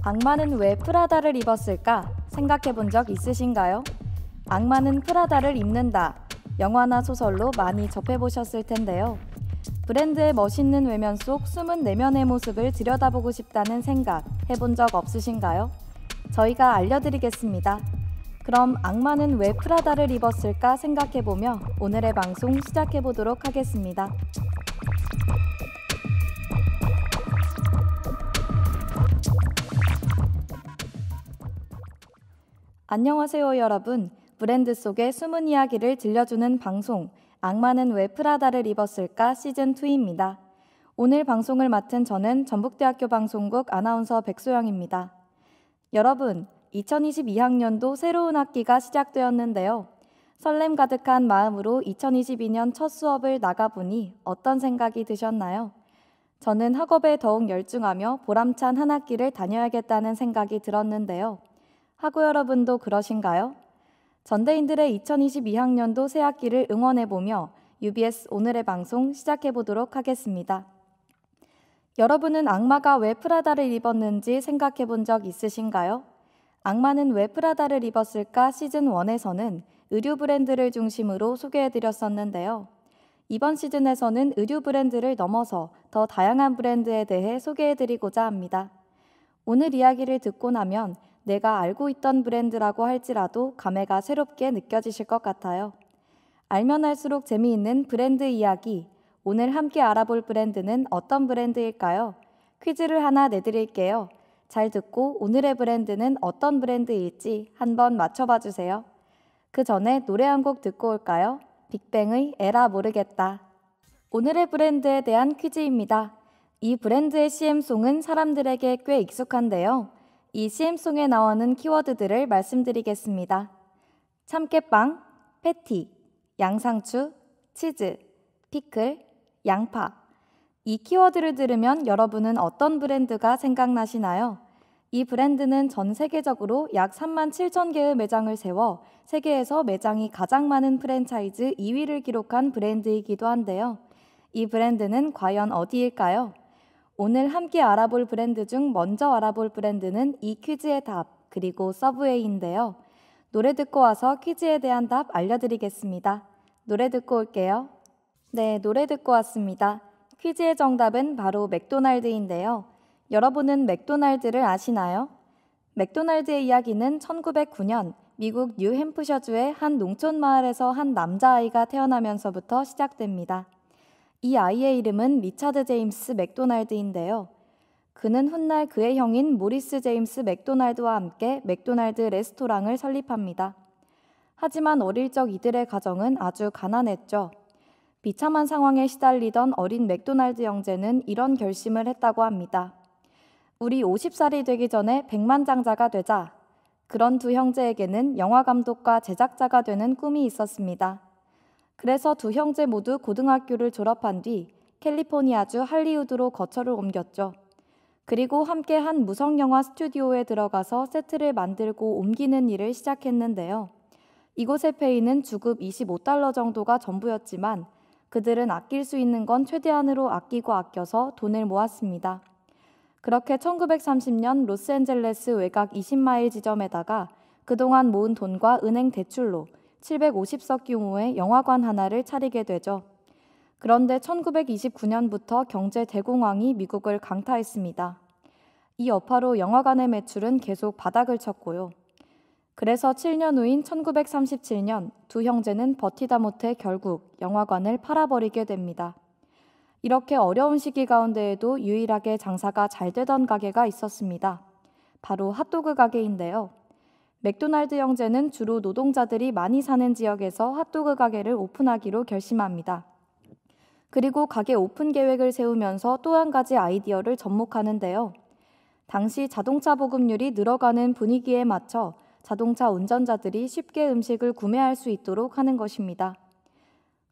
악마는 왜 프라다를 입었을까? 생각해 본 적 있으신가요? 악마는 프라다를 입는다. 영화나 소설로 많이 접해보셨을 텐데요. 브랜드의 멋있는 외면 속 숨은 내면의 모습을 들여다보고 싶다는 생각 해본 적 없으신가요? 저희가 알려드리겠습니다. 그럼 악마는 왜 프라다를 입었을까 생각해보며 오늘의 방송 시작해보도록 하겠습니다. 안녕하세요 여러분. 브랜드 속의 숨은 이야기를 들려주는 방송 악마는 왜 프라다를 입었을까 시즌2입니다. 오늘 방송을 맡은 저는 전북대학교 방송국 아나운서 백소영입니다. 여러분, 2022학년도 새로운 학기가 시작되었는데요. 설렘 가득한 마음으로 2022년 첫 수업을 나가보니 어떤 생각이 드셨나요? 저는 학업에 더욱 열중하며 보람찬 한 학기를 다녀야겠다는 생각이 들었는데요. 학우 여러분도 그러신가요? 전대인들의 2022학년도 새 학기를 응원해보며 UBS 오늘의 방송 시작해보도록 하겠습니다. 여러분은 악마가 왜 프라다를 입었는지 생각해본 적 있으신가요? 악마는 왜 프라다를 입었을까 시즌1에서는 의류 브랜드를 중심으로 소개해드렸었는데요. 이번 시즌에서는 의류 브랜드를 넘어서 더 다양한 브랜드에 대해 소개해드리고자 합니다. 오늘 이야기를 듣고 나면 내가 알고 있던 브랜드라고 할지라도 감회가 새롭게 느껴지실 것 같아요. 알면 알수록 재미있는 브랜드 이야기. 오늘 함께 알아볼 브랜드는 어떤 브랜드일까요? 퀴즈를 하나 내드릴게요. 잘 듣고 오늘의 브랜드는 어떤 브랜드일지 한번 맞춰봐 주세요. 그 전에 노래 한 곡 듣고 올까요? 빅뱅의 에라 모르겠다. 오늘의 브랜드에 대한 퀴즈입니다. 이 브랜드의 CM송은 사람들에게 꽤 익숙한데요. 이 CM송에 나오는 키워드들을 말씀드리겠습니다. 참깨빵, 패티, 양상추, 치즈, 피클, 양파. 이 키워드를 들으면 여러분은 어떤 브랜드가 생각나시나요? 이 브랜드는 전 세계적으로 약 37,000개의 매장을 세워 세계에서 매장이 가장 많은 프랜차이즈 2위를 기록한 브랜드이기도 한데요. 이 브랜드는 과연 어디일까요? 오늘 함께 알아볼 브랜드 중 먼저 알아볼 브랜드는 이 퀴즈의 답, 그리고 서브웨이인데요. 노래 듣고 와서 퀴즈에 대한 답 알려드리겠습니다. 노래 듣고 올게요. 네, 노래 듣고 왔습니다. 퀴즈의 정답은 바로 맥도날드인데요. 여러분은 맥도날드를 아시나요? 맥도날드의 이야기는 1909년 미국 뉴햄프셔주의 한 농촌 마을에서 한 남자아이가 태어나면서부터 시작됩니다. 이 아이의 이름은 리차드 제임스 맥도날드인데요. 그는 훗날 그의 형인 모리스 제임스 맥도날드와 함께 맥도날드 레스토랑을 설립합니다. 하지만 어릴 적 이들의 가정은 아주 가난했죠. 비참한 상황에 시달리던 어린 맥도날드 형제는 이런 결심을 했다고 합니다. 우리 50살이 되기 전에 백만장자가 되자. 그런 두 형제에게는 영화감독과 제작자가 되는 꿈이 있었습니다. 그래서 두 형제 모두 고등학교를 졸업한 뒤 캘리포니아주 할리우드로 거처를 옮겼죠. 그리고 함께 한 무성영화 스튜디오에 들어가서 세트를 만들고 옮기는 일을 시작했는데요. 이곳의 페이는 주급 $25 정도가 전부였지만 그들은 아낄 수 있는 건 최대한으로 아끼고 아껴서 돈을 모았습니다. 그렇게 1930년 로스앤젤레스 외곽 20마일 지점에다가 그동안 모은 돈과 은행 대출로 750석 규모의 영화관 하나를 차리게 되죠. 그런데 1929년부터 경제 대공황이 미국을 강타했습니다. 이 여파로 영화관의 매출은 계속 바닥을 쳤고요. 그래서 7년 후인 1937년 두 형제는 버티다 못해 결국 영화관을 팔아버리게 됩니다. 이렇게 어려운 시기 가운데에도 유일하게 장사가 잘 되던 가게가 있었습니다. 바로 핫도그 가게인데요. 맥도날드 형제는 주로 노동자들이 많이 사는 지역에서 핫도그 가게를 오픈하기로 결심합니다. 그리고 가게 오픈 계획을 세우면서 또 한 가지 아이디어를 접목하는데요. 당시 자동차 보급률이 늘어가는 분위기에 맞춰 자동차 운전자들이 쉽게 음식을 구매할 수 있도록 하는 것입니다.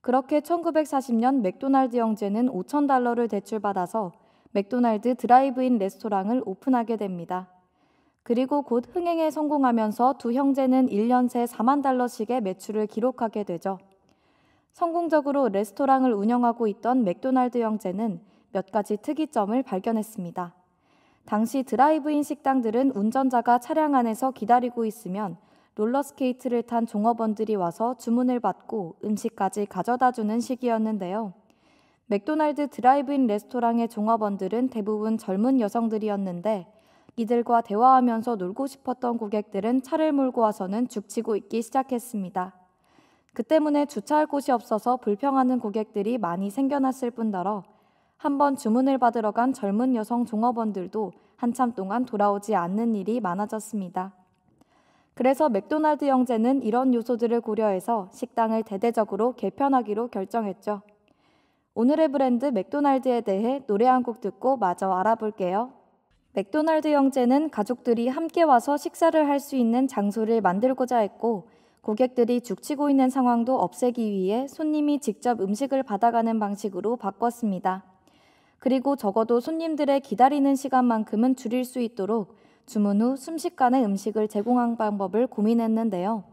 그렇게 1940년 맥도날드 형제는 $5,000를 대출받아서 맥도날드 드라이브인 레스토랑을 오픈하게 됩니다. 그리고 곧 흥행에 성공하면서 두 형제는 1년 새 $40,000씩의 매출을 기록하게 되죠. 성공적으로 레스토랑을 운영하고 있던 맥도날드 형제는 몇 가지 특이점을 발견했습니다. 당시 드라이브인 식당들은 운전자가 차량 안에서 기다리고 있으면 롤러스케이트를 탄 종업원들이 와서 주문을 받고 음식까지 가져다 주는 시기였는데요. 맥도날드 드라이브인 레스토랑의 종업원들은 대부분 젊은 여성들이었는데 이들과 대화하면서 놀고 싶었던 고객들은 차를 몰고 와서는 죽치고 있기 시작했습니다. 그 때문에 주차할 곳이 없어서 불평하는 고객들이 많이 생겨났을 뿐더러 한번 주문을 받으러 간 젊은 여성 종업원들도 한참 동안 돌아오지 않는 일이 많아졌습니다. 그래서 맥도날드 형제는 이런 요소들을 고려해서 식당을 대대적으로 개편하기로 결정했죠. 오늘의 브랜드 맥도날드에 대해 노래 한 곡 듣고 마저 알아볼게요. 맥도날드 형제는 가족들이 함께 와서 식사를 할 수 있는 장소를 만들고자 했고 고객들이 죽치고 있는 상황도 없애기 위해 손님이 직접 음식을 받아가는 방식으로 바꿨습니다. 그리고 적어도 손님들의 기다리는 시간만큼은 줄일 수 있도록 주문 후 순식간에 음식을 제공한 방법을 고민했는데요.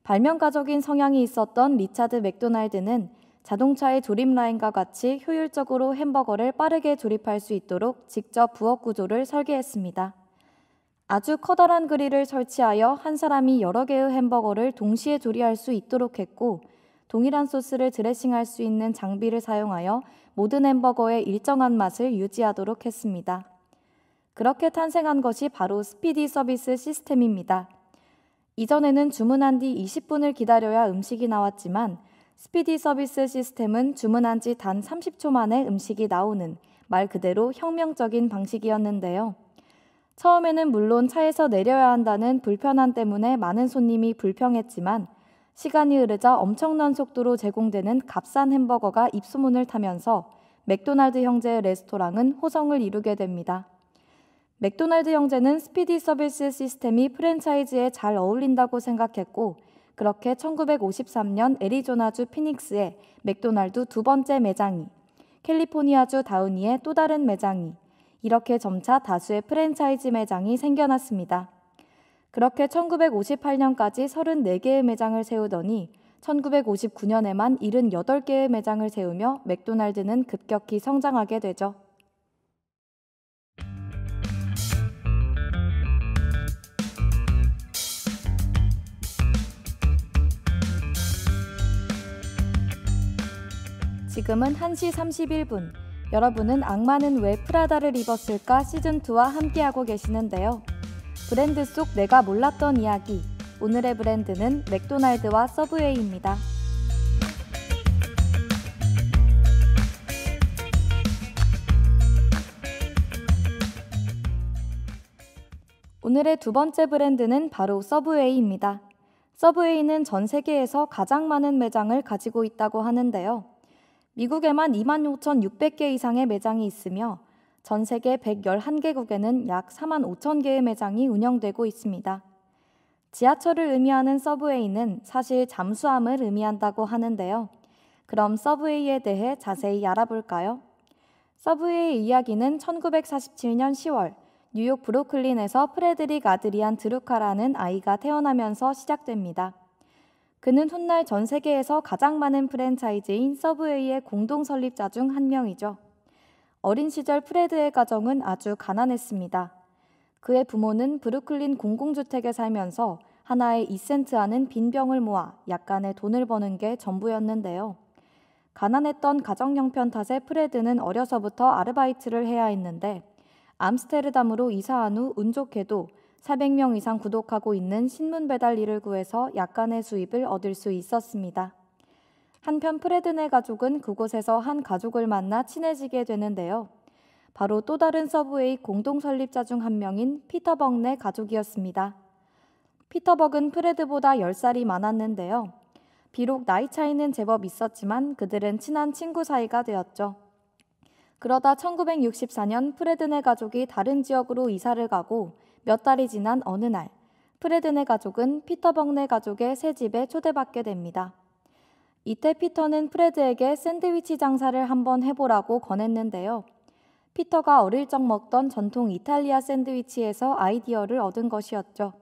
발명가적인 성향이 있었던 리차드 맥도날드는 자동차의 조립 라인과 같이 효율적으로 햄버거를 빠르게 조립할 수 있도록 직접 부엌 구조를 설계했습니다. 아주 커다란 그릴을 설치하여 한 사람이 여러 개의 햄버거를 동시에 조리할 수 있도록 했고 동일한 소스를 드레싱할 수 있는 장비를 사용하여 모든 햄버거의 일정한 맛을 유지하도록 했습니다. 그렇게 탄생한 것이 바로 스피디 서비스 시스템입니다. 이전에는 주문한 뒤 20분을 기다려야 음식이 나왔지만 스피디 서비스 시스템은 주문한 지 단 30초 만에 음식이 나오는 말 그대로 혁명적인 방식이었는데요. 처음에는 물론 차에서 내려야 한다는 불편함 때문에 많은 손님이 불평했지만 시간이 흐르자 엄청난 속도로 제공되는 값싼 햄버거가 입소문을 타면서 맥도날드 형제의 레스토랑은 호성을 이루게 됩니다. 맥도날드 형제는 스피디 서비스 시스템이 프랜차이즈에 잘 어울린다고 생각했고 그렇게 1953년 애리조나주 피닉스에 맥도날드 두 번째 매장이, 캘리포니아주 다우니에 또 다른 매장이, 이렇게 점차 다수의 프랜차이즈 매장이 생겨났습니다. 그렇게 1958년까지 34개의 매장을 세우더니 1959년에만 78개의 매장을 세우며 맥도날드는 급격히 성장하게 되죠. 지금은 1시 31분. 여러분은 악마는 왜 프라다를 입었을까 시즌2와 함께하고 계시는데요. 브랜드 속 내가 몰랐던 이야기. 오늘의 브랜드는 맥도날드와 서브웨이입니다. 오늘의 두 번째 브랜드는 바로 서브웨이입니다. 서브웨이는 전 세계에서 가장 많은 매장을 가지고 있다고 하는데요. 미국에만 25,600개 이상의 매장이 있으며 전 세계 111개국에는 약 45,000개의 매장이 운영되고 있습니다. 지하철을 의미하는 서브웨이는 사실 잠수함을 의미한다고 하는데요. 그럼 서브웨이에 대해 자세히 알아볼까요? 서브웨이의 이야기는 1947년 10월 뉴욕 브루클린에서 프레드릭 아드리안 드루카라는 아이가 태어나면서 시작됩니다. 그는 훗날 전 세계에서 가장 많은 프랜차이즈인 서브웨이의 공동 설립자 중 한 명이죠. 어린 시절 프레드의 가정은 아주 가난했습니다. 그의 부모는 브루클린 공공주택에 살면서 하나에 2센트 하는 빈병을 모아 약간의 돈을 버는 게 전부였는데요. 가난했던 가정 형편 탓에 프레드는 어려서부터 아르바이트를 해야 했는데 암스테르담으로 이사한 후 운 좋게도 400명 이상 구독하고 있는 신문 배달 일을 구해서 약간의 수입을 얻을 수 있었습니다. 한편 프레드네 가족은 그곳에서 한 가족을 만나 친해지게 되는데요. 바로 또 다른 서브웨이 공동 설립자 중 한 명인 피터 벅네 가족이었습니다. 피터 벅은 프레드보다 10살이 많았는데요. 비록 나이 차이는 제법 있었지만 그들은 친한 친구 사이가 되었죠. 그러다 1964년 프레드네 가족이 다른 지역으로 이사를 가고 몇 달이 지난 어느 날 프레드네 가족은 피터 벅네 가족의 새 집에 초대받게 됩니다. 이때 피터는 프레드에게 샌드위치 장사를 한번 해보라고 권했는데요. 피터가 어릴 적 먹던 전통 이탈리아 샌드위치에서 아이디어를 얻은 것이었죠.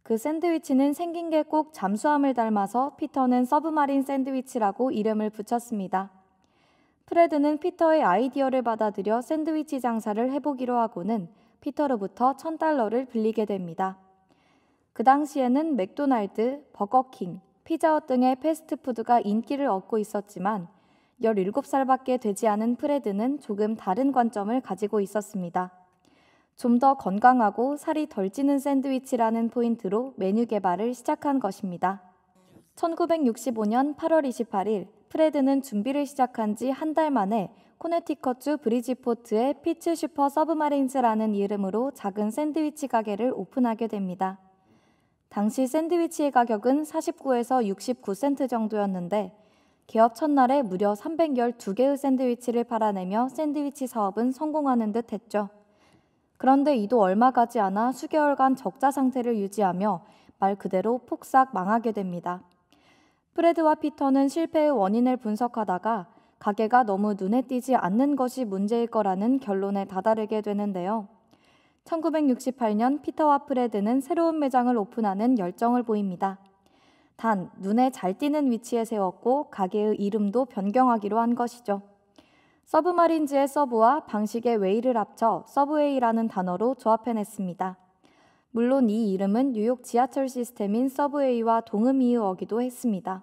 그 샌드위치는 생긴 게 꼭 잠수함을 닮아서 피터는 서브마린 샌드위치라고 이름을 붙였습니다. 프레드는 피터의 아이디어를 받아들여 샌드위치 장사를 해보기로 하고는 피터로부터 $1,000를 빌리게 됩니다. 그 당시에는 맥도날드, 버거킹, 피자헛 등의 패스트푸드가 인기를 얻고 있었지만 17살밖에 되지 않은 프레드는 조금 다른 관점을 가지고 있었습니다. 좀 더 건강하고 살이 덜 찌는 샌드위치라는 포인트로 메뉴 개발을 시작한 것입니다. 1965년 8월 28일 프레드는 준비를 시작한 지 한 달 만에 코네티컷주 브리지포트의 피츠 슈퍼 서브마린즈라는 이름으로 작은 샌드위치 가게를 오픈하게 됩니다. 당시 샌드위치의 가격은 49에서 69센트 정도였는데 개업 첫날에 무려 312개의 샌드위치를 팔아내며 샌드위치 사업은 성공하는 듯 했죠. 그런데 이도 얼마 가지 않아 수개월간 적자 상태를 유지하며 말 그대로 폭삭 망하게 됩니다. 프레드와 피터는 실패의 원인을 분석하다가 가게가 너무 눈에 띄지 않는 것이 문제일 거라는 결론에 다다르게 되는데요. 1968년 피터와 프레드는 새로운 매장을 오픈하는 열정을 보입니다. 단, 눈에 잘 띄는 위치에 세웠고 가게의 이름도 변경하기로 한 것이죠. 서브마린즈의 서브와 방식의 웨이를 합쳐 서브웨이라는 단어로 조합해냈습니다. 물론 이 이름은 뉴욕 지하철 시스템인 서브웨이와 동의어이기도 했습니다.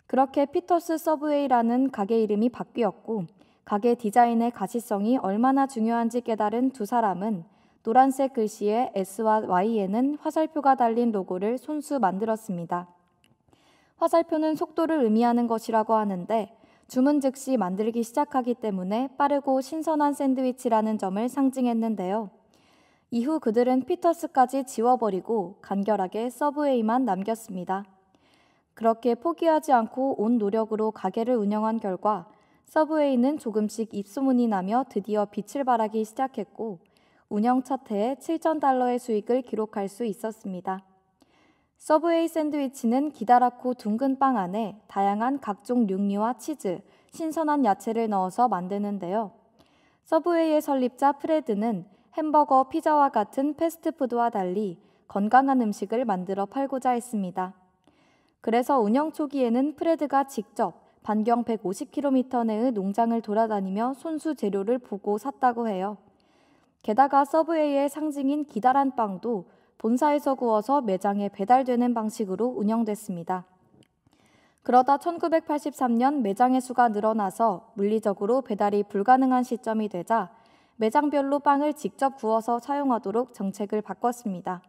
그렇게 피터스 서브웨이라는 가게 이름이 바뀌었고 가게 디자인의 가시성이 얼마나 중요한지 깨달은 두 사람은 노란색 글씨에 S와 Y에는 화살표가 달린 로고를 손수 만들었습니다. 화살표는 속도를 의미하는 것이라고 하는데 주문 즉시 만들기 시작하기 때문에 빠르고 신선한 샌드위치라는 점을 상징했는데요. 이후 그들은 피터스까지 지워버리고 간결하게 서브웨이만 남겼습니다. 그렇게 포기하지 않고 온 노력으로 가게를 운영한 결과 서브웨이는 조금씩 입소문이 나며 드디어 빛을 발하기 시작했고 운영 첫 해에 $7,000의 수익을 기록할 수 있었습니다. 서브웨이 샌드위치는 기다랗고 둥근 빵 안에 다양한 각종 육류와 치즈, 신선한 야채를 넣어서 만드는데요. 서브웨이의 설립자 프레드는 햄버거, 피자와 같은 패스트푸드와 달리 건강한 음식을 만들어 팔고자 했습니다. 그래서 운영 초기에는 프레드가 직접 반경 150km 내의 농장을 돌아다니며 손수 재료를 보고 샀다고 해요. 게다가 서브웨이의 상징인 기다란 빵도 본사에서 구워서 매장에 배달되는 방식으로 운영됐습니다. 그러다 1983년 매장의 수가 늘어나서 물리적으로 배달이 불가능한 시점이 되자 매장별로 빵을 직접 구워서 사용하도록 정책을 바꿨습니다.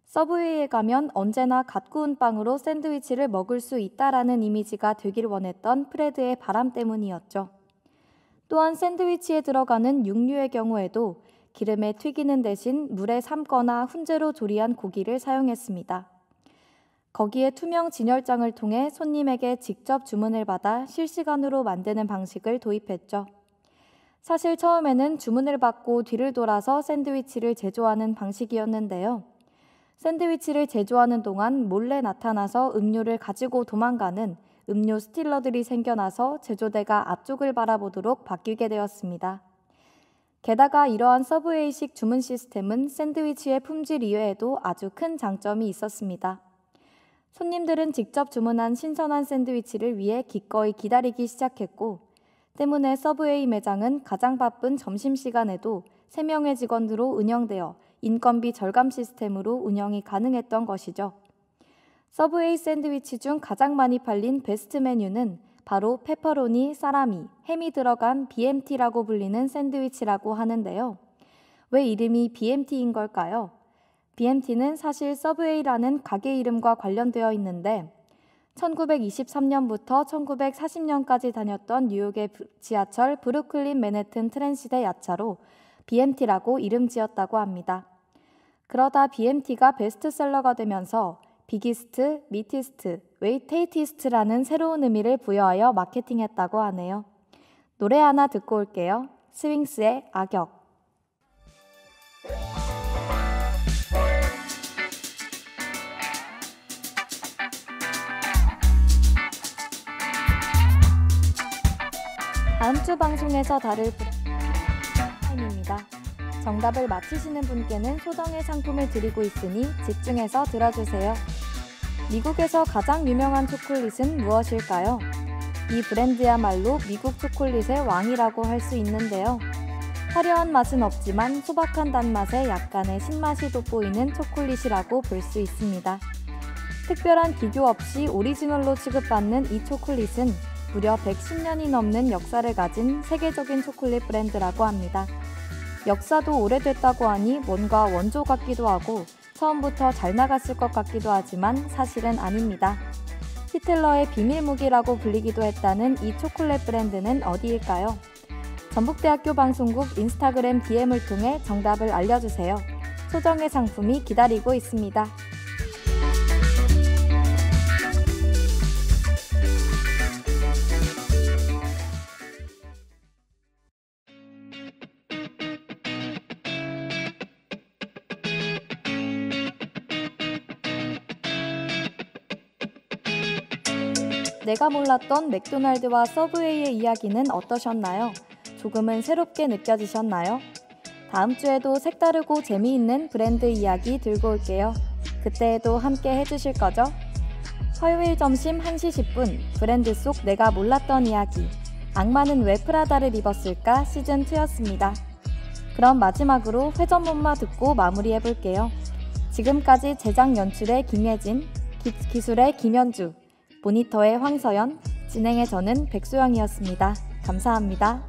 서브웨이에 가면 언제나 갓 구운 빵으로 샌드위치를 먹을 수 있다라는 이미지가 되길 원했던 프레드의 바람 때문이었죠. 또한 샌드위치에 들어가는 육류의 경우에도 기름에 튀기는 대신 물에 삶거나 훈제로 조리한 고기를 사용했습니다. 거기에 투명 진열장을 통해 손님에게 직접 주문을 받아 실시간으로 만드는 방식을 도입했죠. 사실 처음에는 주문을 받고 뒤를 돌아서 샌드위치를 제조하는 방식이었는데요. 샌드위치를 제조하는 동안 몰래 나타나서 음료를 가지고 도망가는 음료 스틸러들이 생겨나서 제조대가 앞쪽을 바라보도록 바뀌게 되었습니다. 게다가 이러한 서브웨이식 주문 시스템은 샌드위치의 품질 이외에도 아주 큰 장점이 있었습니다. 손님들은 직접 주문한 신선한 샌드위치를 위해 기꺼이 기다리기 시작했고, 때문에 서브웨이 매장은 가장 바쁜 점심시간에도 3명의 직원으로 운영되어 인건비 절감 시스템으로 운영이 가능했던 것이죠. 서브웨이 샌드위치 중 가장 많이 팔린 베스트 메뉴는 바로 페퍼로니, 사라미, 햄이 들어간 BMT라고 불리는 샌드위치라고 하는데요. 왜 이름이 BMT인 걸까요? BMT는 사실 서브웨이라는 가게 이름과 관련되어 있는데 1923년부터 1940년까지 다녔던 뉴욕의 지하철 브루클린 맨해튼 트랜시대 야차로 BMT라고 이름 지었다고 합니다. 그러다 BMT가 베스트셀러가 되면서 비기스트, 미티스트, 웨이테이티스트라는 새로운 의미를 부여하여 마케팅했다고 하네요. 노래 하나 듣고 올게요. 스윙스의 악역. 다음 주 방송에서 다룰 타임입니다. 정답을 맞히시는 분께는 소정의 상품을 드리고 있으니 집중해서 들어주세요. 미국에서 가장 유명한 초콜릿은 무엇일까요? 이 브랜드야말로 미국 초콜릿의 왕이라고 할 수 있는데요. 화려한 맛은 없지만 소박한 단맛에 약간의 신맛이 돋보이는 초콜릿이라고 볼 수 있습니다. 특별한 기교 없이 오리지널로 취급받는 이 초콜릿은 무려 110년이 넘는 역사를 가진 세계적인 초콜릿 브랜드라고 합니다. 역사도 오래됐다고 하니 뭔가 원조 같기도 하고 처음부터 잘 나갔을 것 같기도 하지만 사실은 아닙니다. 히틀러의 비밀무기라고 불리기도 했다는 이 초콜릿 브랜드는 어디일까요? 전북대학교 방송국 인스타그램 DM을 통해 정답을 알려주세요. 소정의 상품이 기다리고 있습니다. 내가 몰랐던 맥도날드와 서브웨이의 이야기는 어떠셨나요? 조금은 새롭게 느껴지셨나요? 다음 주에도 색다르고 재미있는 브랜드 이야기 들고 올게요. 그때에도 함께 해주실 거죠? 화요일 점심 1시 10분 브랜드 속 내가 몰랐던 이야기 악마는 왜 프라다를 입었을까 시즌2였습니다. 그럼 마지막으로 회전문마 듣고 마무리해볼게요. 지금까지 제작 연출의 김예진, 기술의 김현주, 모니터의 황서연, 진행의 저는 백소영이었습니다. 감사합니다.